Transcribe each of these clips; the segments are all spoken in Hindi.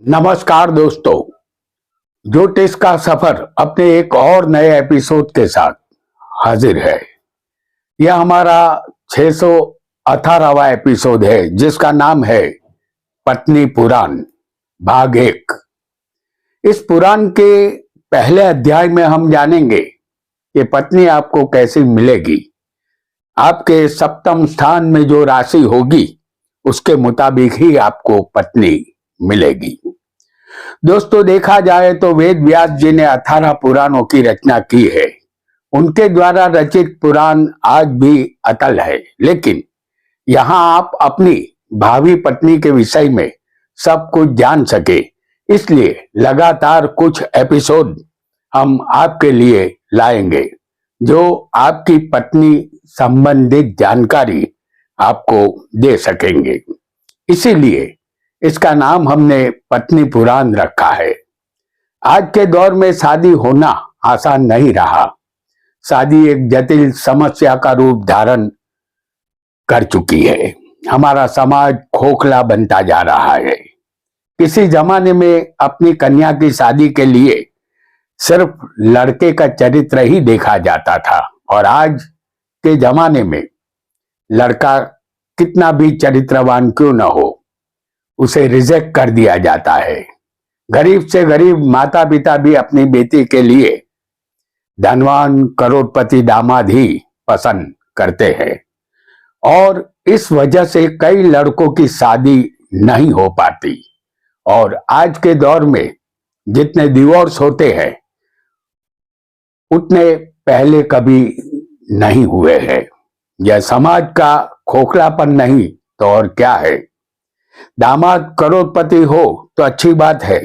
नमस्कार दोस्तों, ज्योतिष का सफर अपने एक और नए एपिसोड के साथ हाजिर है। यह हमारा 618वां एपिसोड है जिसका नाम है पत्नी पुराण भाग 1। इस पुराण के पहले अध्याय में हम जानेंगे कि पत्नी आपको कैसी मिलेगी। आपके सप्तम स्थान में जो राशि होगी उसके मुताबिक ही आपको पत्नी मिलेगी। दोस्तों, देखा जाए तो वेद व्यास जी ने 18 पुराणों की रचना की है। उनके द्वारा रचित पुराण आज भी अटल है, लेकिन यहाँ आप अपनी भावी पत्नी के विषय में सब कुछ जान सके, इसलिए लगातार कुछ एपिसोड हम आपके लिए लाएंगे जो आपकी पत्नी संबंधित जानकारी आपको दे सकेंगे। इसीलिए इसका नाम हमने पत्नी पुराण रखा है। आज के दौर में शादी होना आसान नहीं रहा। शादी एक जटिल समस्या का रूप धारण कर चुकी है। हमारा समाज खोखला बनता जा रहा है। किसी जमाने में अपनी कन्या की शादी के लिए सिर्फ लड़के का चरित्र ही देखा जाता था, और आज के जमाने में लड़का कितना भी चरित्रवान क्यों न हो, उसे रिजेक्ट कर दिया जाता है। गरीब से गरीब माता पिता भी अपनी बेटी के लिए धनवान करोड़पति दामाद ही पसंद करते हैं, और इस वजह से कई लड़कों की शादी नहीं हो पाती। और आज के दौर में जितने डिवोर्स होते हैं उतने पहले कभी नहीं हुए हैं। यह समाज का खोखलापन नहीं तो और क्या है। दामाद करोड़पति हो तो अच्छी बात है,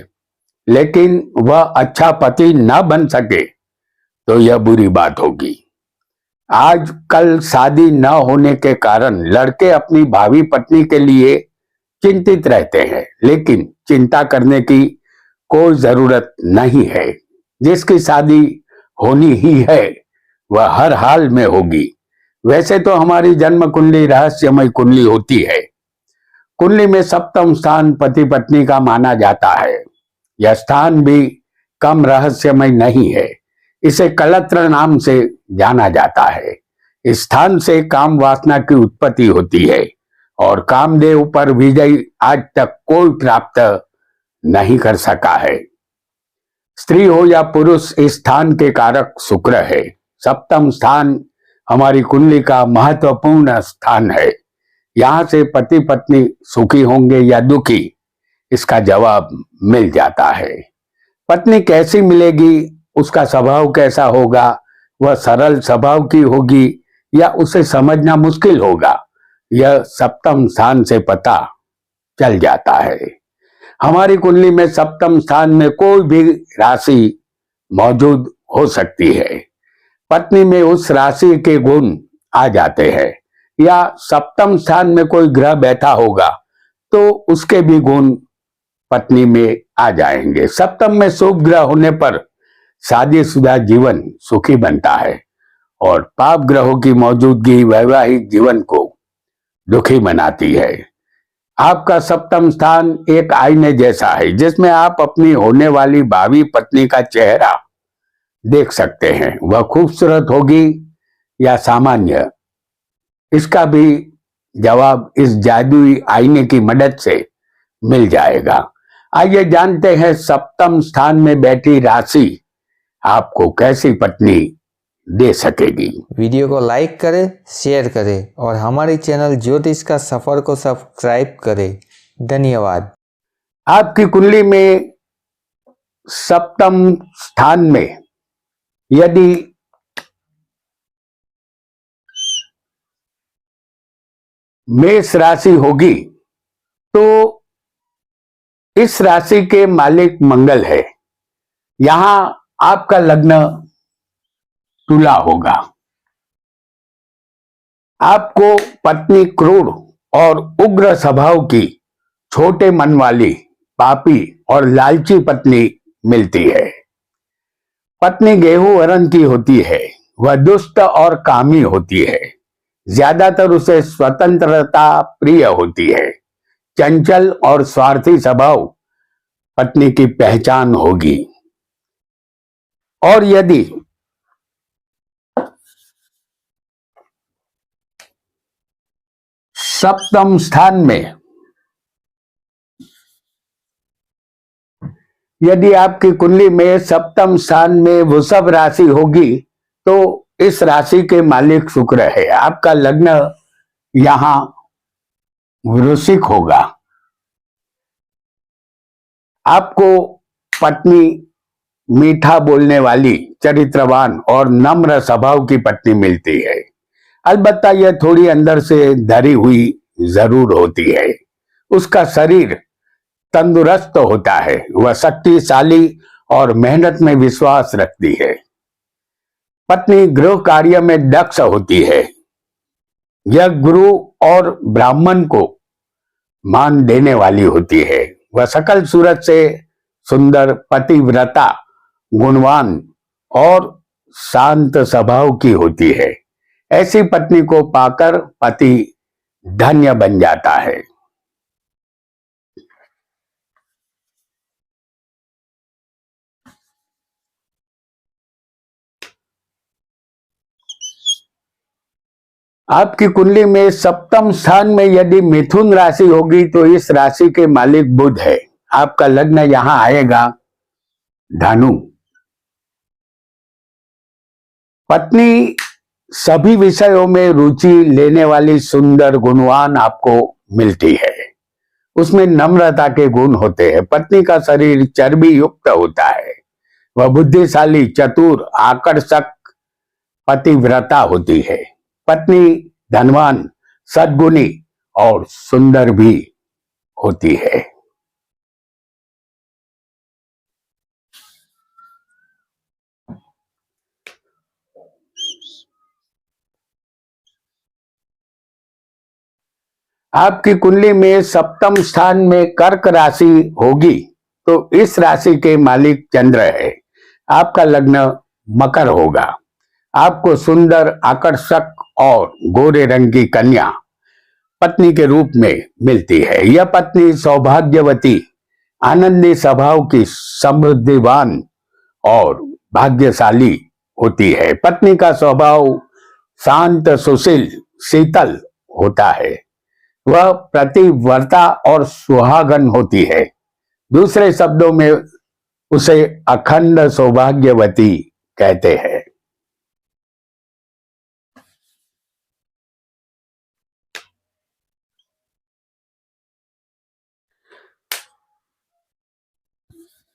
लेकिन वह अच्छा पति न बन सके तो यह बुरी बात होगी। आज कल शादी न होने के कारण लड़के अपनी भावी पत्नी के लिए चिंतित रहते हैं, लेकिन चिंता करने की कोई जरूरत नहीं है। जिसकी शादी होनी ही है वह हर हाल में होगी। वैसे तो हमारी जन्म कुंडली रहस्यमय कुंडली होती है। कुंडली में सप्तम स्थान पति पत्नी का माना जाता है। यह स्थान भी कम रहस्यमय नहीं है। इसे कलत्र नाम से जाना जाता है। इस स्थान से काम वासना की उत्पत्ति होती है, और कामदेव पर विजय आज तक कोई प्राप्त नहीं कर सका है। स्त्री हो या पुरुष, इस स्थान के कारक शुक्र है। सप्तम स्थान हमारी कुंडली का महत्वपूर्ण स्थान है। यहां से पति पत्नी सुखी होंगे या दुखी, इसका जवाब मिल जाता है। पत्नी कैसी मिलेगी, उसका स्वभाव कैसा होगा, वह सरल स्वभाव की होगी या उसे समझना मुश्किल होगा, यह सप्तम स्थान से पता चल जाता है। हमारी कुंडली में सप्तम स्थान में कोई भी राशि मौजूद हो सकती है। पत्नी में उस राशि के गुण आ जाते हैं, या सप्तम स्थान में कोई ग्रह बैठा होगा तो उसके भी गुण पत्नी में आ जाएंगे। सप्तम में शुभ ग्रह होने पर शादीशुदा जीवन सुखी बनता है, और पाप ग्रहों की मौजूदगी वैवाहिक जीवन को दुखी बनाती है। आपका सप्तम स्थान एक आईने जैसा है जिसमें आप अपनी होने वाली भावी पत्नी का चेहरा देख सकते हैं। वह खूबसूरत होगी या सामान्य, इसका भी जवाब इस जादुई आईने की मदद से मिल जाएगा। आइए जानते हैं सप्तम स्थान में बैठी राशि आपको कैसी पत्नी दे सकेगी। वीडियो को लाइक करें, शेयर करें और हमारे चैनल ज्योतिष का सफर को सब्सक्राइब करें। धन्यवाद। आपकी कुंडली में सप्तम स्थान में यदि मेष राशि होगी तो इस राशि के मालिक मंगल है। यहां आपका लग्न तुला होगा। आपको पत्नी क्रूर और उग्र स्वभाव की, छोटे मन वाली, पापी और लालची पत्नी मिलती है। पत्नी गेहूं रंग की होती है। वह दुष्ट और कामी होती है। ज्यादातर उसे स्वतंत्रता प्रिय होती है। चंचल और स्वार्थी स्वभाव पत्नी की पहचान होगी। और यदि सप्तम स्थान में यदि आपकी कुंडली में सप्तम स्थान में वृषभ राशि होगी तो इस राशि के मालिक शुक्र है। आपका लग्न यहां वृश्चिक होगा। आपको पत्नी मीठा बोलने वाली, चरित्रवान और नम्र स्वभाव की पत्नी मिलती है। अलबत्ता यह थोड़ी अंदर से धरी हुई जरूर होती है। उसका शरीर तंदुरुस्त होता है, वह शक्तिशाली और मेहनत में विश्वास रखती है। पत्नी गृह कार्य में दक्ष होती है। यह गुरु और ब्राह्मण को मान देने वाली होती है। वह सकल सूरत से सुंदर, पतिव्रता, गुणवान और शांत स्वभाव की होती है। ऐसी पत्नी को पाकर पति धन्य बन जाता है। आपकी कुंडली में सप्तम स्थान में यदि मिथुन राशि होगी तो इस राशि के मालिक बुध है। आपका लग्न यहां आएगा धनु। पत्नी सभी विषयों में रुचि लेने वाली, सुंदर, गुणवान आपको मिलती है। उसमें नम्रता के गुण होते हैं। पत्नी का शरीर चर्बी युक्त होता है। वह बुद्धिशाली, चतुर, आकर्षक, पतिव्रता होती है। पत्नी धनवान, सद्गुणी और सुंदर भी होती है। आपकी कुंडली में सप्तम स्थान में कर्क राशि होगी तो इस राशि के मालिक चंद्र है। आपका लग्न मकर होगा। आपको सुंदर, आकर्षक और गोरे रंग की कन्या पत्नी के रूप में मिलती है। यह पत्नी सौभाग्यवती, आनंदी स्वभाव की, समृद्धिवान और भाग्यशाली होती है। पत्नी का स्वभाव शांत, सुशील, शीतल होता है। वह प्रतिव्रता और सुहागन होती है। दूसरे शब्दों में उसे अखंड सौभाग्यवती कहते हैं।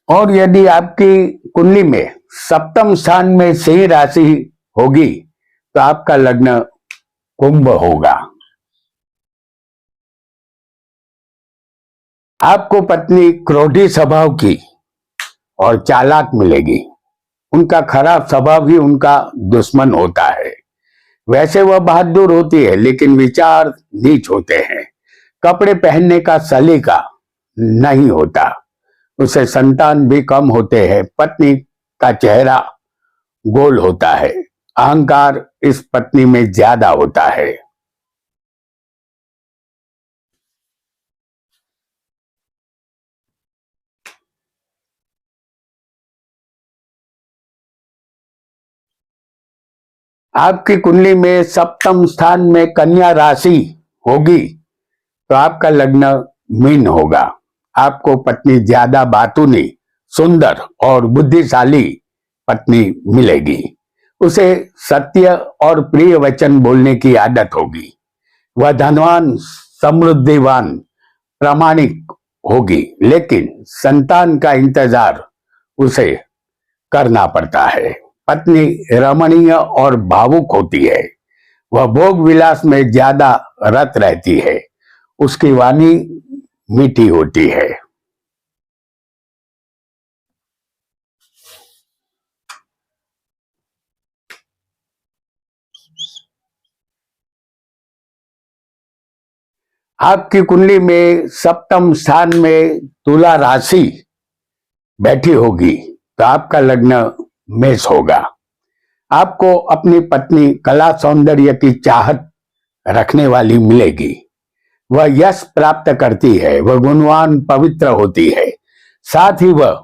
और यदि आपकी कुंडली में सप्तम स्थान में सिंह राशि होगी तो आपका लग्न कुंभ होगा। आपको पत्नी क्रोधी स्वभाव की और चालाक मिलेगी। उनका खराब स्वभाव ही उनका दुश्मन होता है। वैसे वह बहादुर होती है लेकिन विचार नीच होते हैं। कपड़े पहनने का सलीका नहीं होता। उसे संतान भी कम होते हैं। पत्नी का चेहरा गोल होता है। अहंकार इस पत्नी में ज्यादा होता है। आपकी कुंडली में सप्तम स्थान में कन्या राशि होगी तो आपका लग्न मीन होगा। आपको पत्नी ज्यादा बातूनी, सुंदर और बुद्धिशाली पत्नी मिलेगी। उसे सत्य और प्रिय वचन बोलने की आदत होगी। वह धनवान, समृद्धिवान, प्रामाणिक होगी लेकिन संतान का इंतजार उसे करना पड़ता है। पत्नी रमणीय और भावुक होती है। वह भोग विलास में ज्यादा रत रहती है। उसकी वाणी मीठी होती है। आपकी कुंडली में सप्तम स्थान में तुला राशि बैठी होगी तो आपका लग्न मेष होगा। आपको अपनी पत्नी कला सौंदर्य की चाहत रखने वाली मिलेगी। वह यश प्राप्त करती है। वह गुणवान, पवित्र होती है। साथ ही वह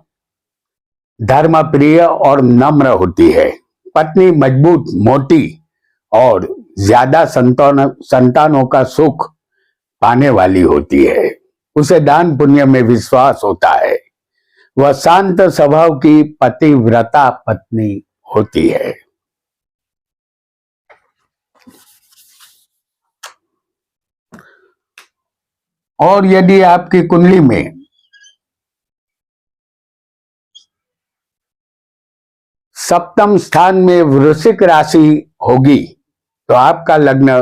धर्मप्रिय और नम्र होती है। पत्नी मजबूत, मोटी और ज्यादा संतानों का सुख पाने वाली होती है। उसे दान पुण्य में विश्वास होता है। वह शांत स्वभाव की पतिव्रता पत्नी होती है। और यदि आपकी कुंडली में सप्तम स्थान में वृश्चिक राशि होगी तो आपका लग्न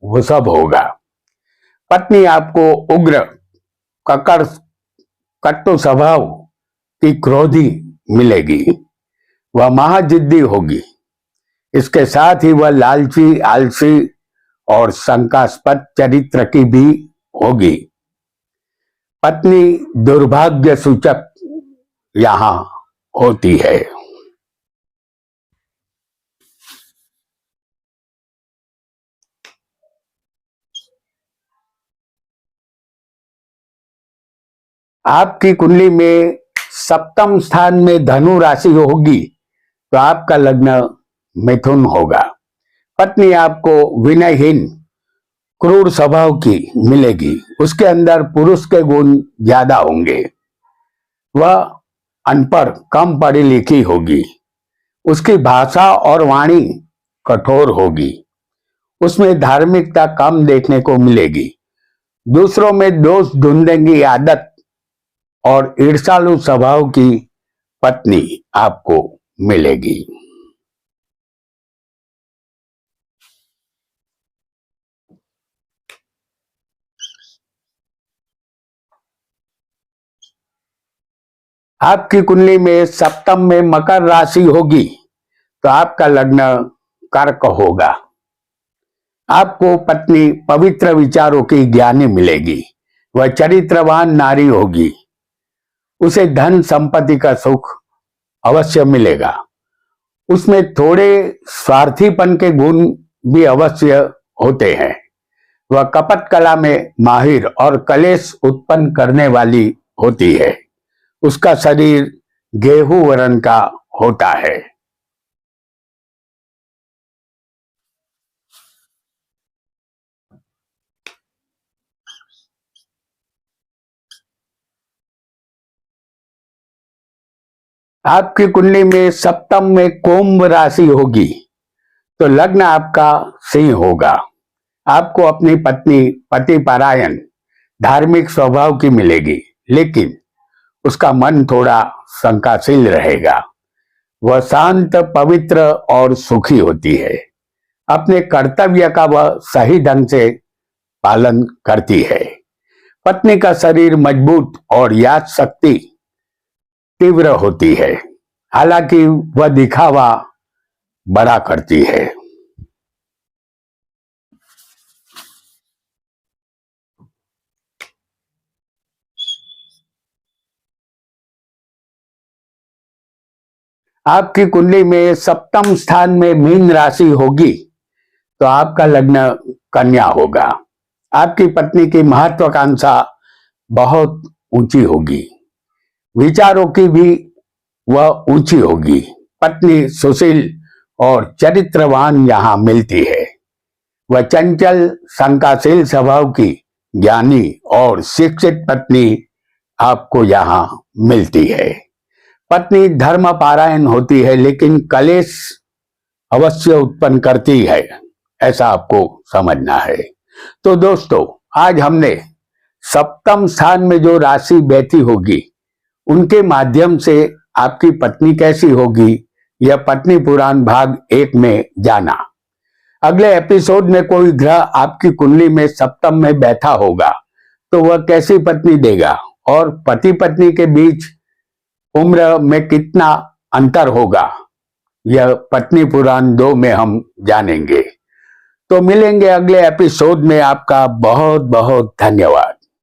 वृषभ होगा। पत्नी आपको उग्र, ककड़, कट्टु स्वभाव की क्रोधी मिलेगी। वह महाजिद्दी होगी। इसके साथ ही वह लालची, आलसी और शंकास्पद चरित्र की भी होगी। पत्नी दुर्भाग्य सूचक यहां होती है। आपकी कुंडली में सप्तम स्थान में धनु राशि होगी तो आपका लग्न मिथुन होगा। पत्नी आपको विनयहीन, क्रूर स्वभाव की मिलेगी। उसके अंदर पुरुष के गुण ज्यादा होंगे। वह अनपढ़, कम पढ़ी लिखी होगी। उसकी भाषा और वाणी कठोर होगी। उसमें धार्मिकता कम देखने को मिलेगी। दूसरों में दोष ढूंढने की आदत और ईर्ष्यालु स्वभाव की पत्नी आपको मिलेगी। आपकी कुंडली में सप्तम में मकर राशि होगी तो आपका लग्न कर्क होगा। आपको पत्नी पवित्र विचारों की ज्ञानी मिलेगी। वह चरित्रवान नारी होगी। उसे धन संपत्ति का सुख अवश्य मिलेगा। उसमें थोड़े स्वार्थीपन के गुण भी अवश्य होते हैं। वह कपट कला में माहिर और कलेश उत्पन्न करने वाली होती है। उसका शरीर गेहूं वर्ण का होता है। आपकी कुंडली में सप्तम में कुंभ राशि होगी तो लग्न आपका सिंह होगा। आपको अपनी पत्नी पतिपरायण, धार्मिक स्वभाव की मिलेगी, लेकिन उसका मन थोड़ा शंकाशील रहेगा। वह शांत, पवित्र और सुखी होती है। अपने कर्तव्य का वह सही ढंग से पालन करती है। पत्नी का शरीर मजबूत और याद शक्ति तीव्र होती है। हालांकि वह दिखावा बड़ा करती है। आपकी कुंडली में सप्तम स्थान में मीन राशि होगी तो आपका लग्न कन्या होगा। आपकी पत्नी की महत्वाकांक्षा बहुत ऊंची होगी। विचारों की भी वह ऊंची होगी। पत्नी सुशील और चरित्रवान यहां मिलती है। वह चंचल, शंकाशील स्वभाव की ज्ञानी और शिक्षित पत्नी आपको यहां मिलती है। पत्नी धर्मपरायण होती है, लेकिन कलेश अवश्य उत्पन्न करती है, ऐसा आपको समझना है। तो दोस्तों, आज हमने सप्तम स्थान में जो राशि बैठी होगी उनके माध्यम से आपकी पत्नी कैसी होगी, यह पत्नी पुराण भाग 1 में जाना। अगले एपिसोड में कोई ग्रह आपकी कुंडली में सप्तम में बैठा होगा तो वह कैसी पत्नी देगा और पति पत्नी के बीच उम्र में कितना अंतर होगा, यह पत्नी पुराण 2 में हम जानेंगे। तो मिलेंगे अगले एपिसोड में। आपका बहुत बहुत धन्यवाद।